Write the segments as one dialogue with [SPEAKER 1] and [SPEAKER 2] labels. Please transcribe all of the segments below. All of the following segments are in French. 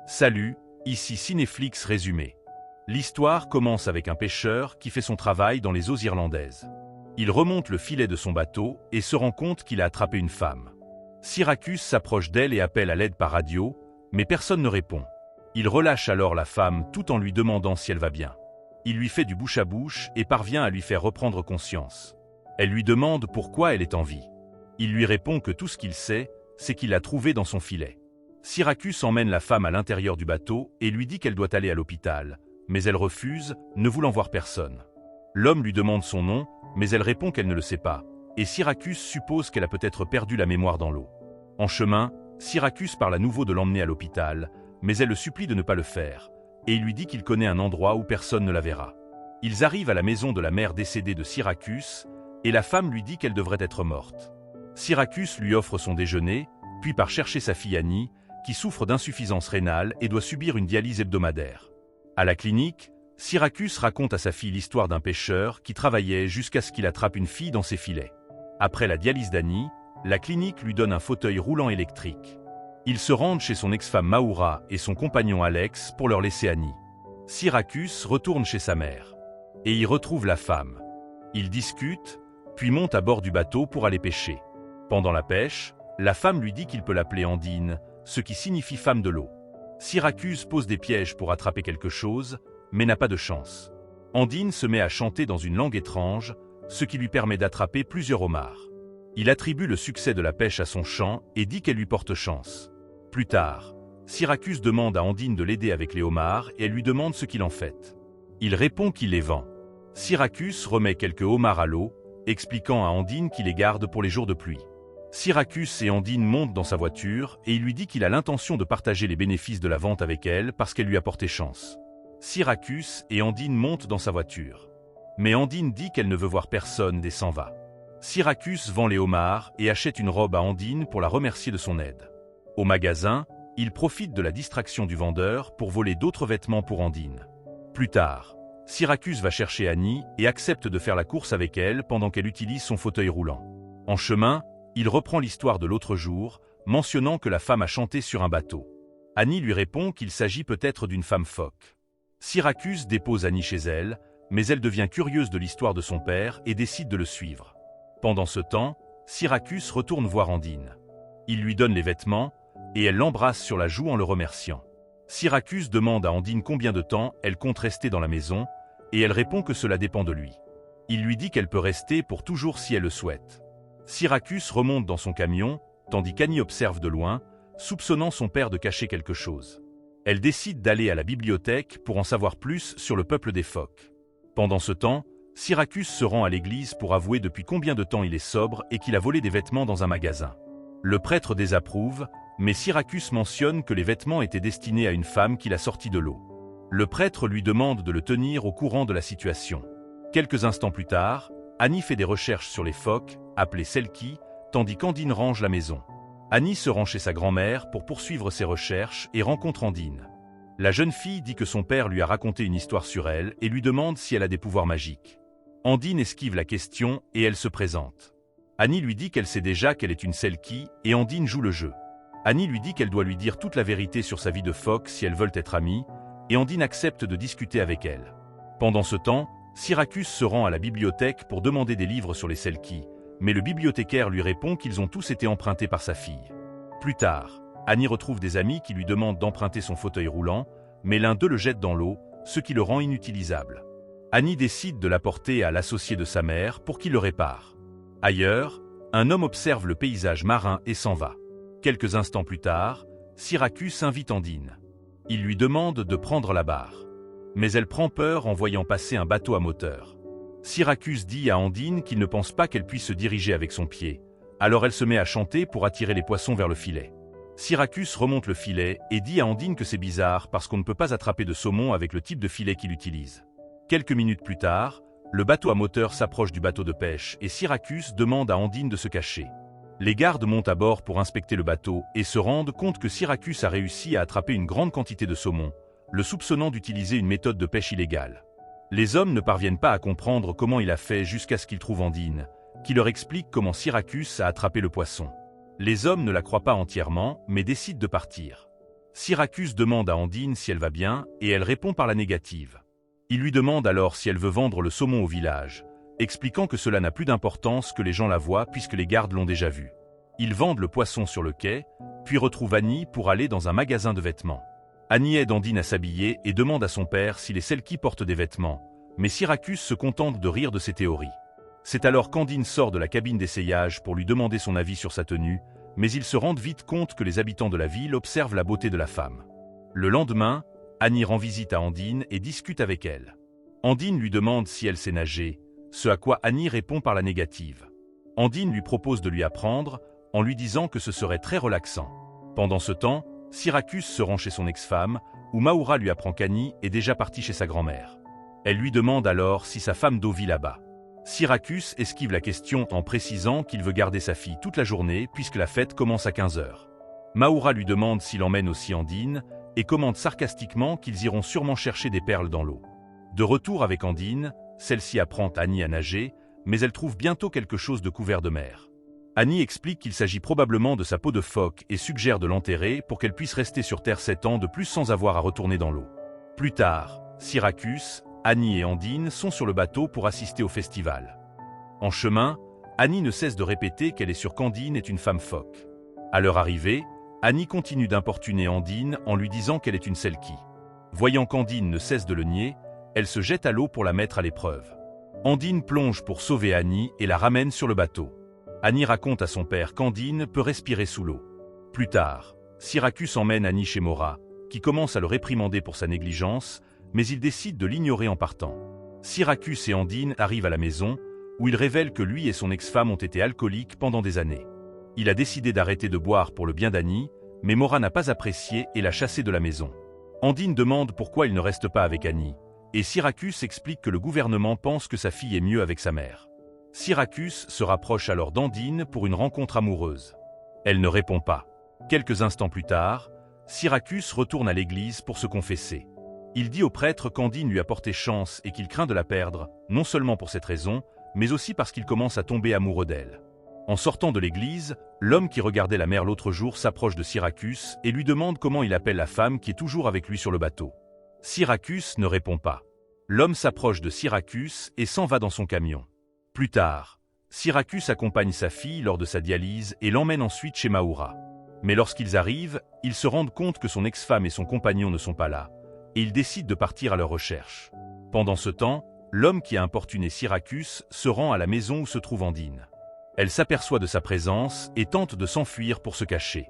[SPEAKER 1] Salut, ici Cinéflix résumé. L'histoire commence avec un pêcheur qui fait son travail dans les eaux irlandaises. Il remonte le filet de son bateau et se rend compte qu'il a attrapé une femme. Syracuse s'approche d'elle et appelle à l'aide par radio, mais personne ne répond. Il relâche alors la femme tout en lui demandant si elle va bien. Il lui fait du bouche à bouche et parvient à lui faire reprendre conscience. Elle lui demande pourquoi elle est en vie. Il lui répond que tout ce qu'il sait, c'est qu'il l'a trouvée dans son filet. Syracuse emmène la femme à l'intérieur du bateau et lui dit qu'elle doit aller à l'hôpital, mais elle refuse, ne voulant voir personne. L'homme lui demande son nom, mais elle répond qu'elle ne le sait pas, et Syracuse suppose qu'elle a peut-être perdu la mémoire dans l'eau. En chemin, Syracuse parle à nouveau de l'emmener à l'hôpital, mais elle le supplie de ne pas le faire, et il lui dit qu'il connaît un endroit où personne ne la verra. Ils arrivent à la maison de la mère décédée de Syracuse, et la femme lui dit qu'elle devrait être morte. Syracuse lui offre son déjeuner, puis part chercher sa fille Annie, qui souffre d'insuffisance rénale et doit subir une dialyse hebdomadaire. À la clinique, Syracuse raconte à sa fille l'histoire d'un pêcheur qui travaillait jusqu'à ce qu'il attrape une fille dans ses filets. Après la dialyse d'Annie, la clinique lui donne un fauteuil roulant électrique. Ils se rendent chez son ex-femme Maura et son compagnon Alex pour leur laisser Annie. Syracuse retourne chez sa mère. Et y retrouve la femme. Ils discutent, puis montent à bord du bateau pour aller pêcher. Pendant la pêche, la femme lui dit qu'il peut l'appeler Andine, ce qui signifie femme de l'eau. Syracuse pose des pièges pour attraper quelque chose, mais n'a pas de chance. Andine se met à chanter dans une langue étrange, ce qui lui permet d'attraper plusieurs homards. Il attribue le succès de la pêche à son chant et dit qu'elle lui porte chance. Plus tard, Syracuse demande à Andine de l'aider avec les homards et elle lui demande ce qu'il en fait. Il répond qu'il les vend. Syracuse remet quelques homards à l'eau, expliquant à Andine qu'il les garde pour les jours de pluie. Syracuse et Andine montent dans sa voiture et il lui dit qu'il a l'intention de partager les bénéfices de la vente avec elle parce qu'elle lui a porté chance. Syracuse et Andine montent dans sa voiture. Mais Andine dit qu'elle ne veut voir personne et s'en va. Syracuse vend les homards et achète une robe à Andine pour la remercier de son aide. Au magasin, il profite de la distraction du vendeur pour voler d'autres vêtements pour Andine. Plus tard, Syracuse va chercher Annie et accepte de faire la course avec elle pendant qu'elle utilise son fauteuil roulant. En chemin, il reprend l'histoire de l'autre jour, mentionnant que la femme a chanté sur un bateau. Annie lui répond qu'il s'agit peut-être d'une femme phoque. Syracuse dépose Annie chez elle, mais elle devient curieuse de l'histoire de son père et décide de le suivre. Pendant ce temps, Syracuse retourne voir Andine. Il lui donne les vêtements, et elle l'embrasse sur la joue en le remerciant. Syracuse demande à Andine combien de temps elle compte rester dans la maison, et elle répond que cela dépend de lui. Il lui dit qu'elle peut rester pour toujours si elle le souhaite. Syracuse remonte dans son camion, tandis qu'Annie observe de loin, soupçonnant son père de cacher quelque chose. Elle décide d'aller à la bibliothèque pour en savoir plus sur le peuple des phoques. Pendant ce temps, Syracuse se rend à l'église pour avouer depuis combien de temps il est sobre et qu'il a volé des vêtements dans un magasin. Le prêtre désapprouve, mais Syracuse mentionne que les vêtements étaient destinés à une femme qu'il a sortie de l'eau. Le prêtre lui demande de le tenir au courant de la situation. Quelques instants plus tard, Annie fait des recherches sur les phoques, appelés selkies, tandis qu'Andine range la maison. Annie se rend chez sa grand-mère pour poursuivre ses recherches et rencontre Andine. La jeune fille dit que son père lui a raconté une histoire sur elle et lui demande si elle a des pouvoirs magiques. Andine esquive la question et elle se présente. Annie lui dit qu'elle sait déjà qu'elle est une selkie et Andine joue le jeu. Annie lui dit qu'elle doit lui dire toute la vérité sur sa vie de phoque si elles veulent être amies, et Andine accepte de discuter avec elle. Pendant ce temps, Syracuse se rend à la bibliothèque pour demander des livres sur les selkies, mais le bibliothécaire lui répond qu'ils ont tous été empruntés par sa fille. Plus tard, Annie retrouve des amis qui lui demandent d'emprunter son fauteuil roulant, mais l'un d'eux le jette dans l'eau, ce qui le rend inutilisable. Annie décide de l'apporter à l'associé de sa mère pour qu'il le répare. Ailleurs, un homme observe le paysage marin et s'en va. Quelques instants plus tard, Syracuse invite Andine. Il lui demande de prendre la barre. Mais elle prend peur en voyant passer un bateau à moteur. Syracuse dit à Andine qu'il ne pense pas qu'elle puisse se diriger avec son pied, alors elle se met à chanter pour attirer les poissons vers le filet. Syracuse remonte le filet et dit à Andine que c'est bizarre parce qu'on ne peut pas attraper de saumon avec le type de filet qu'il utilise. Quelques minutes plus tard, le bateau à moteur s'approche du bateau de pêche et Syracuse demande à Andine de se cacher. Les gardes montent à bord pour inspecter le bateau et se rendent compte que Syracuse a réussi à attraper une grande quantité de saumon, le soupçonnant d'utiliser une méthode de pêche illégale. Les hommes ne parviennent pas à comprendre comment il a fait jusqu'à ce qu'ils trouvent Andine, qui leur explique comment Syracuse a attrapé le poisson. Les hommes ne la croient pas entièrement, mais décident de partir. Syracuse demande à Andine si elle va bien et elle répond par la négative. Il lui demande alors si elle veut vendre le saumon au village, expliquant que cela n'a plus d'importance que les gens la voient puisque les gardes l'ont déjà vu. Ils vendent le poisson sur le quai, puis retrouvent Annie pour aller dans un magasin de vêtements. Annie aide Andine à s'habiller et demande à son père s'il est celle qui porte des vêtements, mais Syracuse se contente de rire de ses théories. C'est alors qu'Andine sort de la cabine d'essayage pour lui demander son avis sur sa tenue, mais ils se rendent vite compte que les habitants de la ville observent la beauté de la femme. Le lendemain, Annie rend visite à Andine et discute avec elle. Andine lui demande si elle sait nager, ce à quoi Annie répond par la négative. Andine lui propose de lui apprendre, en lui disant que ce serait très relaxant. Pendant ce temps, Syracuse se rend chez son ex-femme, où Mahoura lui apprend qu'Annie est déjà partie chez sa grand-mère. Elle lui demande alors si sa femme d'eau vit là-bas. Syracuse esquive la question en précisant qu'il veut garder sa fille toute la journée puisque la fête commence à 15 h. Mahoura lui demande s'il emmène aussi Andine et commente sarcastiquement qu'ils iront sûrement chercher des perles dans l'eau. De retour avec Andine, celle-ci apprend à Annie à nager, mais elle trouve bientôt quelque chose de couvert de mer. Annie explique qu'il s'agit probablement de sa peau de phoque et suggère de l'enterrer pour qu'elle puisse rester sur Terre 7 ans de plus sans avoir à retourner dans l'eau. Plus tard, Syracuse, Annie et Andine sont sur le bateau pour assister au festival. En chemin, Annie ne cesse de répéter qu'elle est sûre qu'Andine est une femme phoque. À leur arrivée, Annie continue d'importuner Andine en lui disant qu'elle est une Selkie. Voyant qu'Andine ne cesse de le nier, elle se jette à l'eau pour la mettre à l'épreuve. Andine plonge pour sauver Annie et la ramène sur le bateau. Annie raconte à son père qu'Andine peut respirer sous l'eau. Plus tard, Syracuse emmène Annie chez Maura, qui commence à le réprimander pour sa négligence, mais il décide de l'ignorer en partant. Syracuse et Andine arrivent à la maison, où il révèle que lui et son ex-femme ont été alcooliques pendant des années. Il a décidé d'arrêter de boire pour le bien d'Annie, mais Maura n'a pas apprécié et l'a chassé de la maison. Andine demande pourquoi il ne reste pas avec Annie, et Syracuse explique que le gouvernement pense que sa fille est mieux avec sa mère. Syracuse se rapproche alors d'Andine pour une rencontre amoureuse. Elle ne répond pas. Quelques instants plus tard, Syracuse retourne à l'église pour se confesser. Il dit au prêtre qu'Andine lui a porté chance et qu'il craint de la perdre, non seulement pour cette raison, mais aussi parce qu'il commence à tomber amoureux d'elle. En sortant de l'église, l'homme qui regardait la mer l'autre jour s'approche de Syracuse et lui demande comment il appelle la femme qui est toujours avec lui sur le bateau. Syracuse ne répond pas. L'homme s'approche de Syracuse et s'en va dans son camion. Plus tard, Syracuse accompagne sa fille lors de sa dialyse et l'emmène ensuite chez Mahoura. Mais lorsqu'ils arrivent, ils se rendent compte que son ex-femme et son compagnon ne sont pas là, et ils décident de partir à leur recherche. Pendant ce temps, l'homme qui a importuné Syracuse se rend à la maison où se trouve Andine. Elle s'aperçoit de sa présence et tente de s'enfuir pour se cacher.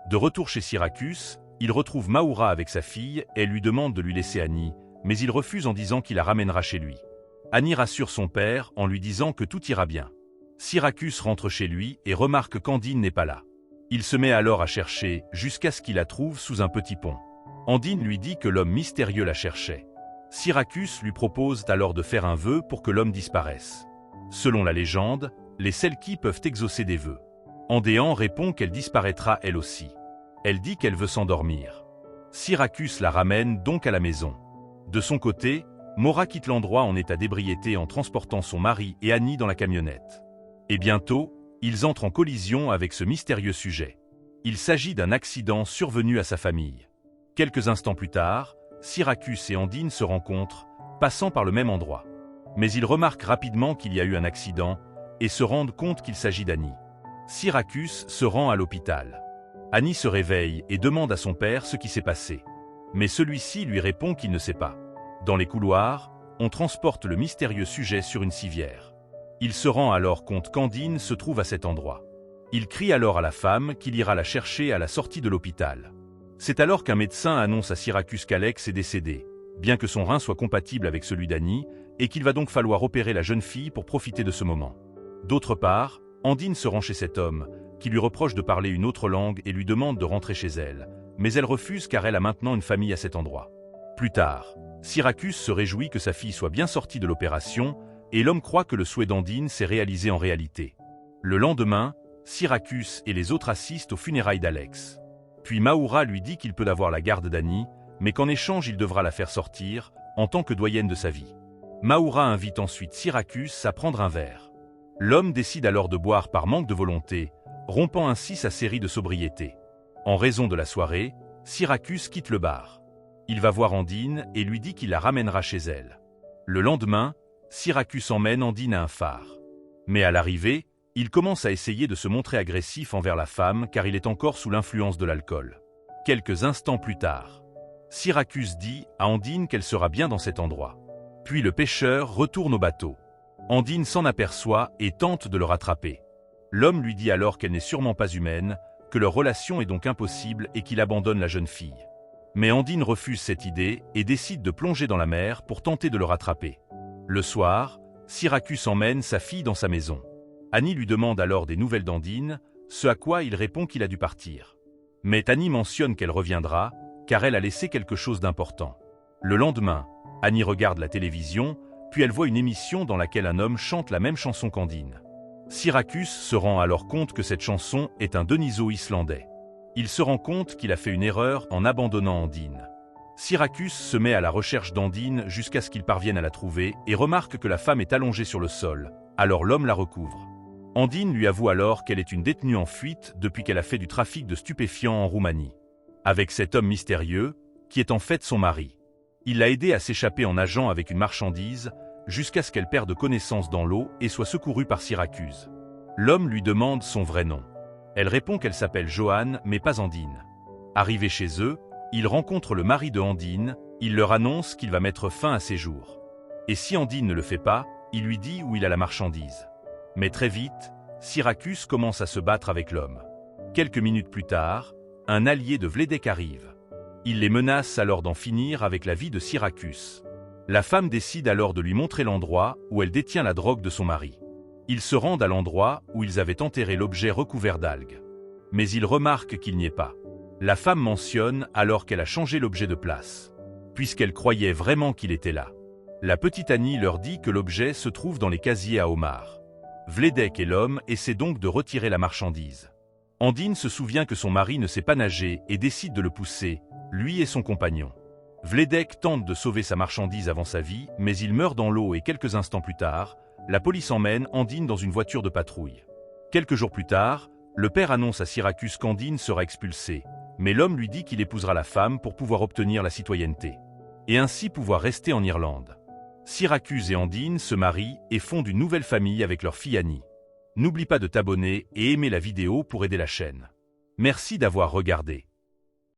[SPEAKER 1] De retour chez Syracuse, il retrouve Mahoura avec sa fille et elle lui demande de lui laisser Annie, mais il refuse en disant qu'il la ramènera chez lui. Annie rassure son père en lui disant que tout ira bien. Syracuse rentre chez lui et remarque qu'Andine n'est pas là. Il se met alors à chercher jusqu'à ce qu'il la trouve sous un petit pont. Andine lui dit que l'homme mystérieux la cherchait. Syracuse lui propose alors de faire un vœu pour que l'homme disparaisse. Selon la légende, les Selkies peuvent exaucer des vœux. Andéan répond qu'elle disparaîtra elle aussi. Elle dit qu'elle veut s'endormir. Syracuse la ramène donc à la maison. De son côté, Maura quitte l'endroit en état d'ébriété en transportant son mari et Annie dans la camionnette. Et bientôt, ils entrent en collision avec ce mystérieux sujet. Il s'agit d'un accident survenu à sa famille. Quelques instants plus tard, Syracuse et Andine se rencontrent, passant par le même endroit. Mais ils remarquent rapidement qu'il y a eu un accident et se rendent compte qu'il s'agit d'Annie. Syracuse se rend à l'hôpital. Annie se réveille et demande à son père ce qui s'est passé. Mais celui-ci lui répond qu'il ne sait pas. Dans les couloirs, on transporte le mystérieux sujet sur une civière. Il se rend alors compte qu'Andine se trouve à cet endroit. Il crie alors à la femme qu'il ira la chercher à la sortie de l'hôpital. C'est alors qu'un médecin annonce à Syracuse qu'Alex est décédé, bien que son rein soit compatible avec celui d'Annie, et qu'il va donc falloir opérer la jeune fille pour profiter de ce moment. D'autre part, Andine se rend chez cet homme, qui lui reproche de parler une autre langue et lui demande de rentrer chez elle, mais elle refuse car elle a maintenant une famille à cet endroit. Plus tard, Syracuse se réjouit que sa fille soit bien sortie de l'opération, et l'homme croit que le souhait d'Andine s'est réalisé en réalité. Le lendemain, Syracuse et les autres assistent aux funérailles d'Alex. Puis Mahoura lui dit qu'il peut avoir la garde d'Annie, mais qu'en échange il devra la faire sortir, en tant que doyenne de sa vie. Mahoura invite ensuite Syracuse à prendre un verre. L'homme décide alors de boire par manque de volonté, rompant ainsi sa série de sobriété. En raison de la soirée, Syracuse quitte le bar. Il va voir Andine et lui dit qu'il la ramènera chez elle. Le lendemain, Syracuse emmène Andine à un phare. Mais à l'arrivée, il commence à essayer de se montrer agressif envers la femme car il est encore sous l'influence de l'alcool. Quelques instants plus tard, Syracuse dit à Andine qu'elle sera bien dans cet endroit. Puis le pêcheur retourne au bateau. Andine s'en aperçoit et tente de le rattraper. L'homme lui dit alors qu'elle n'est sûrement pas humaine, que leur relation est donc impossible et qu'il abandonne la jeune fille. Mais Andine refuse cette idée et décide de plonger dans la mer pour tenter de le rattraper. Le soir, Syracuse emmène sa fille dans sa maison. Annie lui demande alors des nouvelles d'Andine, ce à quoi il répond qu'il a dû partir. Mais Annie mentionne qu'elle reviendra, car elle a laissé quelque chose d'important. Le lendemain, Annie regarde la télévision, puis elle voit une émission dans laquelle un homme chante la même chanson qu'Andine. Syracuse se rend alors compte que cette chanson est un Deniso islandais. Il se rend compte qu'il a fait une erreur en abandonnant Andine. Syracuse se met à la recherche d'Andine jusqu'à ce qu'il parvienne à la trouver et remarque que la femme est allongée sur le sol, alors l'homme la recouvre. Andine lui avoue alors qu'elle est une détenue en fuite depuis qu'elle a fait du trafic de stupéfiants en Roumanie. Avec cet homme mystérieux, qui est en fait son mari. Il l'a aidée à s'échapper en nageant avec une marchandise, jusqu'à ce qu'elle perde connaissance dans l'eau et soit secourue par Syracuse. L'homme lui demande son vrai nom. Elle répond qu'elle s'appelle Johanne, mais pas Andine. Arrivé chez eux, il rencontre le mari de Andine, il leur annonce qu'il va mettre fin à ses jours. Et si Andine ne le fait pas, il lui dit où il a la marchandise. Mais très vite, Syracuse commence à se battre avec l'homme. Quelques minutes plus tard, un allié de Vledek arrive. Il les menace alors d'en finir avec la vie de Syracuse. La femme décide alors de lui montrer l'endroit où elle détient la drogue de son mari. Ils se rendent à l'endroit où ils avaient enterré l'objet recouvert d'algues. Mais ils remarquent qu'il n'y est pas. La femme mentionne alors qu'elle a changé l'objet de place, puisqu'elle croyait vraiment qu'il était là. La petite Annie leur dit que l'objet se trouve dans les casiers à homards. Vledek et l'homme essaient donc de retirer la marchandise. Andine se souvient que son mari ne sait pas nager et décide de le pousser, lui et son compagnon. Vledek tente de sauver sa marchandise avant sa vie, mais il meurt dans l'eau et quelques instants plus tard, la police emmène Andine dans une voiture de patrouille. Quelques jours plus tard, le père annonce à Syracuse qu'Andine sera expulsée, mais l'homme lui dit qu'il épousera la femme pour pouvoir obtenir la citoyenneté, et ainsi pouvoir rester en Irlande. Syracuse et Andine se marient et fondent une nouvelle famille avec leur fille Annie. N'oublie pas de t'abonner et aimer la vidéo pour aider la chaîne. Merci d'avoir regardé.